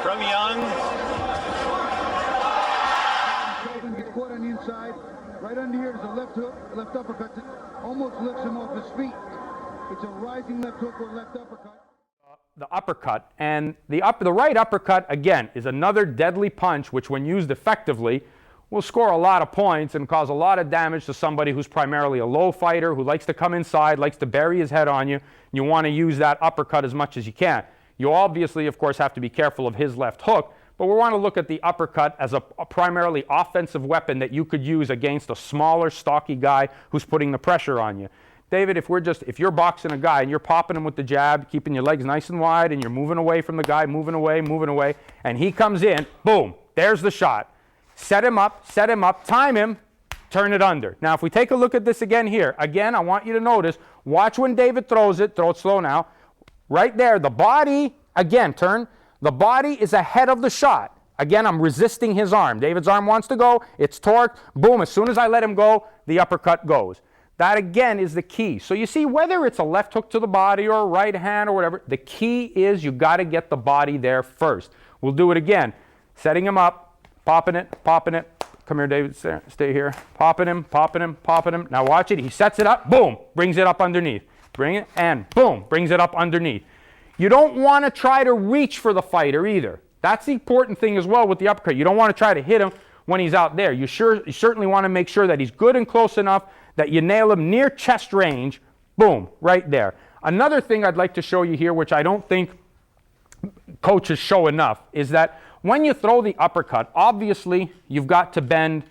From Young. Gets caught on the inside. Right under here is a left hook, left uppercut. Almost lifts him off his feet. It's a rising left hook or left uppercut. The uppercut, and the right uppercut, again, is another deadly punch which, when used effectively, will score a lot of points and cause a lot of damage to somebody who's primarily a low fighter, who likes to come inside, likes to bury his head on you. You want to use that uppercut as much as you can. You obviously, of course, have to be careful of his left hook, but we want to look at the uppercut as a primarily offensive weapon that you could use against a smaller, stocky guy who's putting the pressure on you. David, if you're boxing a guy and you're popping him with the jab, keeping your legs nice and wide, and you're moving away from the guy, moving away, and he comes in, boom, there's the shot. Set him up, time him, turn it under. Now, if we take a look at this again here, again, I want you to notice, watch when David throws it, throw it slow now. Right there, the body, again, turn, the body is ahead of the shot. Again, I'm resisting his arm. David's arm wants to go, it's torqued, boom, as soon as I let him go, the uppercut goes. That, again, is the key. So you see, whether it's a left hook to the body or a right hand or whatever, the key is you got to get the body there first. We'll do it again. Setting him up, popping it. Come here, David, stay here. Popping him. Now watch it. He sets it up, boom, brings it up underneath. Bring it, and boom, brings it up underneath. You don't want to try to reach for the fighter either. That's the important thing as well with the uppercut. You don't want to try to hit him when he's out there. You certainly want to make sure that he's good and close enough that you nail him near chest range, boom, right there. Another thing I'd like to show you here, which I don't think coaches show enough, is that when you throw the uppercut, obviously you've got to bend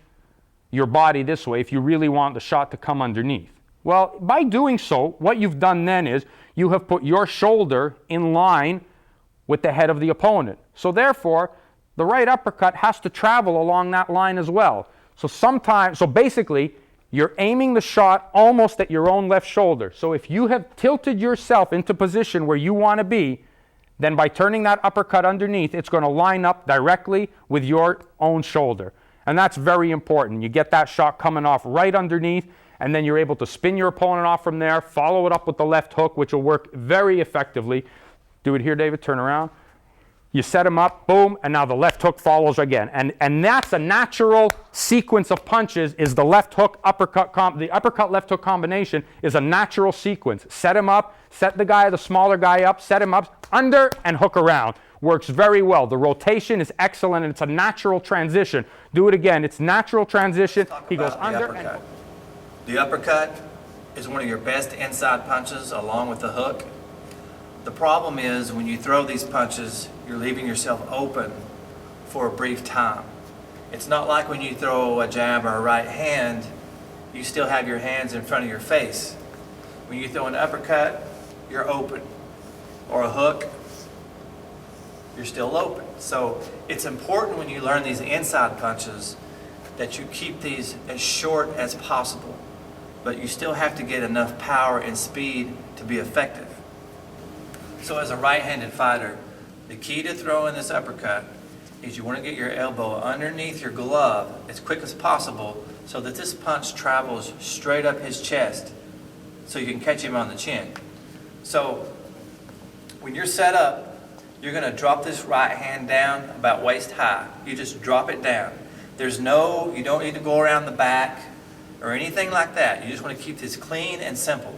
your body this way if you really want the shot to come underneath. Well, by doing so, what you've done then is you have put your shoulder in line with the head of the opponent. So therefore, the right uppercut has to travel along that line as well. So basically, you're aiming the shot almost at your own left shoulder. So if you have tilted yourself into position where you want to be, then by turning that uppercut underneath, it's going to line up directly with your own shoulder. And that's very important. You get that shot coming off right underneath, and then you're able to spin your opponent off from there, follow it up with the left hook, which will work very effectively. Do it here, David, turn around. You set him up, boom, and now the left hook follows again. And that's a natural sequence of punches, is the left hook, uppercut, the uppercut left hook combination is a natural sequence. Set him up, set the smaller guy up, set him up, under, and hook around. Works very well. The rotation is excellent, and it's a natural transition. Do it again. It's natural transition. He goes under and... The uppercut is one of your best inside punches along with the hook. The problem is when you throw these punches, you're leaving yourself open for a brief time. It's not like when you throw a jab or a right hand, you still have your hands in front of your face. When you throw an uppercut, you're open. Or a hook, you're still open. So it's important when you learn these inside punches that you keep these as short as possible, but you still have to get enough power and speed to be effective. So as a right-handed fighter, the key to throwing this uppercut is you want to get your elbow underneath your glove as quick as possible so that this punch travels straight up his chest so you can catch him on the chin. So when you're set up, you're going to drop this right hand down about waist high. You just drop it down. You don't need to go around the back or anything like that. You just want to keep this clean and simple.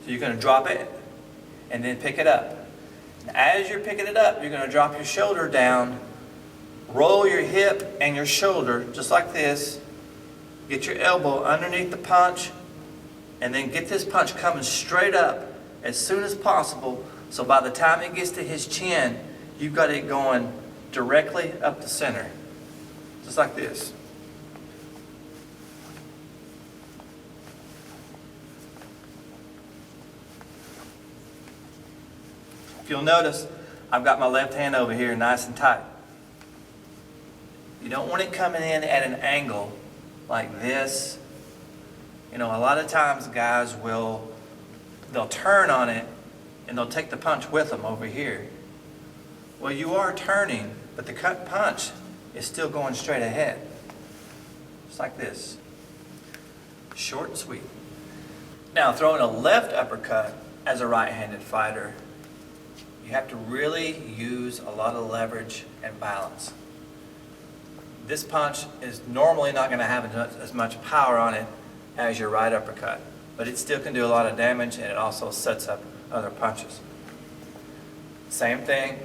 So you're going to drop it and then pick it up. And as you're picking it up, you're going to drop your shoulder down, roll your hip and your shoulder just like this, get your elbow underneath the punch, and then get this punch coming straight up as soon as possible, so by the time it gets to his chin, you've got it going directly up the center, just like this. If you'll notice, I've got my left hand over here nice and tight. You don't want it coming in at an angle like this. You know, a lot of times guys they'll turn on it and they'll take the punch with them over here. Well, you are turning, but the punch is still going straight ahead. Just like this. Short and sweet. Now, throwing a left uppercut as a right-handed fighter, You have to really use a lot of leverage and balance. This punch is normally not going to have as much power on it as your right uppercut, but it still can do a lot of damage, and it also sets up other punches. Same thing,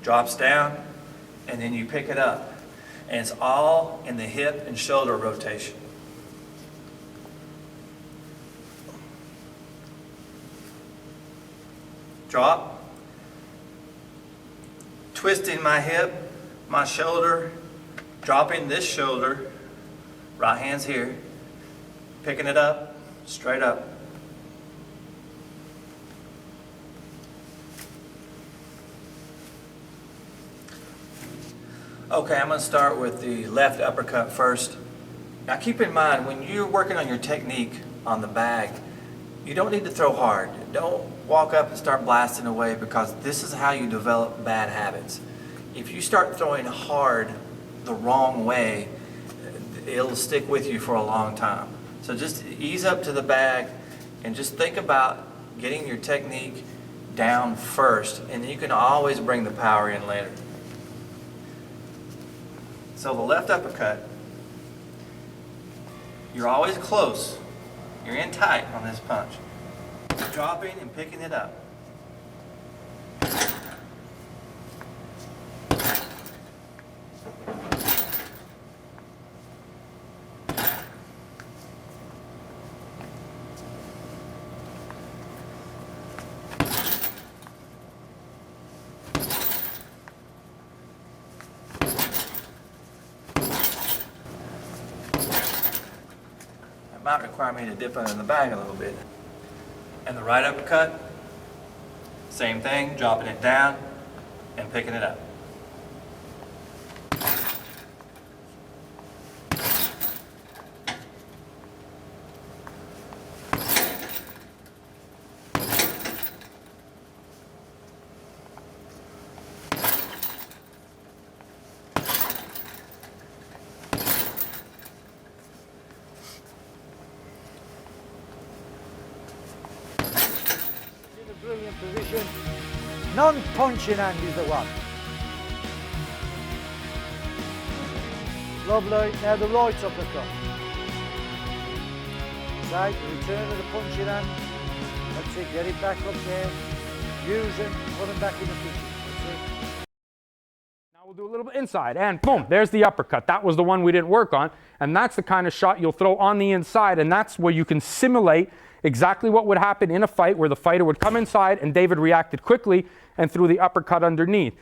drops down, and then you pick it up. And it's all in the hip and shoulder rotation. Drop, twisting my hip, my shoulder, dropping this shoulder, right hand's here, picking it up, straight up. Okay, I'm going to start with the left uppercut first. Now keep in mind, when you're working on your technique on the bag, you don't need to throw hard. Don't walk up and start blasting away, because this is how you develop bad habits. If you start throwing hard the wrong way, it'll stick with you for a long time. So just ease up to the bag and just think about getting your technique down first, and you can always bring the power in later. So the left uppercut, you're always close. You're in tight on this punch. Dropping and picking it up. It might require me to dip under the bag a little bit. And the right uppercut, same thing, dropping it down and picking it up. Brilliant position. Non-punching hand is the one. Lovely. Now the right uppercut. Right, return of the punching hand. That's it. Get it back up there. Use it. Put him back in the position. That's it. Now we'll do a little bit inside, and boom, there's the uppercut. That was the one we didn't work on, and that's the kind of shot you'll throw on the inside, and that's where you can simulate exactly what would happen in a fight, where the fighter would come inside and David reacted quickly and threw the uppercut underneath.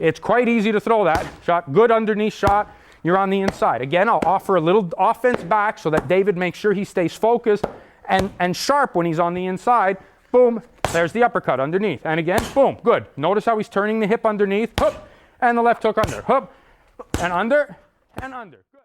It's quite easy to throw that shot. Good underneath shot. You're on the inside. Again, I'll offer a little offense back so that David makes sure he stays focused and sharp when he's on the inside. Boom, there's the uppercut underneath. And again, boom, good. Notice how he's turning the hip underneath, hook, and the left hook under, hook, and under, and under. Good.